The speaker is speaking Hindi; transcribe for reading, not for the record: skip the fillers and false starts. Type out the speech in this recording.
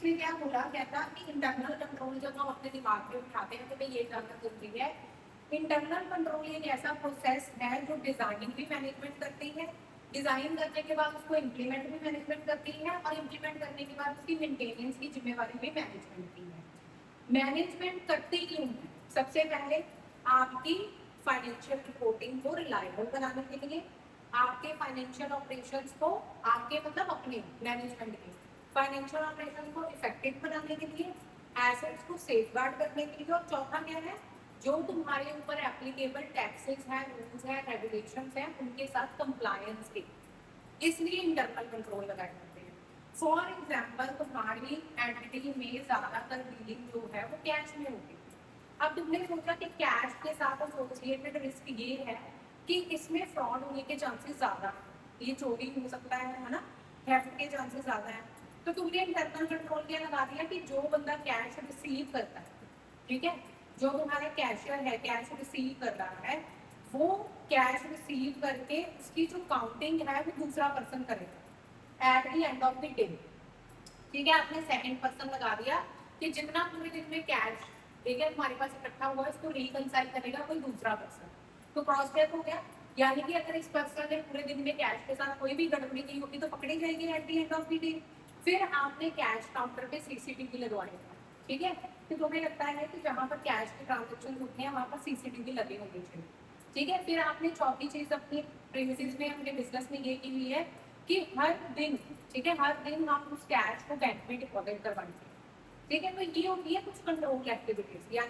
उसने क्या बोला, कहता कि इंटरनल कंट्रोल जब हम अपने दिमाग में उठाते हैं तो मैं ये जानना जरूरी है। इंटरनल कंट्रोल एक ऐसा प्रोसेस है जो डिजाइनिंग भी मैनेजमेंट करती है, डिजाइन करने के बाद उसको इम्प्लीमेंट भी मैनेजमेंट करती है, और इम्प्लीमेंट करने के बाद उसकी मेंटेनेंस की जिम्मेवारी भी मैनेजमेंट की है। मैनेजमेंट करते क्यों है? सबसे पहले आपकी फाइनेंशियल रिपोर्टिंग को रिलायबल बनाने के लिए, आपके फाइनेंशियल ऑपरेशंस को, आपके मतलब अपने मैनेजमेंट के फाइनेंशियल ऑपरेशन को इफेक्टिव बनाने के लिए, एसेट्स को सेफगार्ड करने के लिए, और चौथा क्या है, जो तुम्हारे ऊपर एप्लीकेबल टैक्सेस हैं, रूल्स हैं, रेगुलेशंस हैं, उनके साथ कंप्लायंस के, इसलिए इंटरनल कंट्रोल लगाए जाते हैं। फॉर एग्जाम्पल तुम्हारी एंटिटी में ज्यादातर डीलिंग जो है वो कैश में होगी। अब तुमने सोचा कि कैश के साथ एसोसिएटेड रिस्क ये है कि इसमें फ्रॉड होने के चांसेस ज्यादा, ये चोरी हो सकता है ना, थेफ्ट के चांसेस ज्यादा है। तो तुमने इंटरनल कंट्रोल क्या लगा दिया कि जो बंदा कैश रिसीव करता है, ठीक है, जो तुम्हारा कैशियर है कैश रिसीव कर रहा है, वो कैश रिसीव करके उसकी जो काउंटिंग है वो दूसरा पर्सन करेगा at the end of the day. ठीक है, आपने सेकंड पर्सन लगा दिया कि जितना पूरे दिन में कैश, ठीक है, तुम्हारे पास इकट्ठा हुआ है, इसको रिकंसाइल करेगा कोई दूसरा पर्सन। तो क्रॉस चेक हो गया, यानी कि अगर इस पर्सन ने पूरे दिन में कैश के साथ कोई भी गड़बड़ी की होगी तो पकड़ी जाएगी at the end of the day. फिर आपने कैश काउंटर पे सीसीटीवी लगवाएगा, ठीक है, तो तुम्हें लगता है कि जहाँ पर कैश के ट्रांजेक्शन होते हैं वहाँ पर सीसीटीवी लगे होने चाहिए। ठीक है, फिर आपने चौथी चीज अपनी प्रीमिसेस में, अपने बिजनेस में ये की हुई है कि हर दिन, ठीक है, हर दिन हम उस कैश को बैंक में डिपॉजिट करवाएंगे। ठीक है, तो ये होती है कुछ कंट्रोल एक्टिविटीज।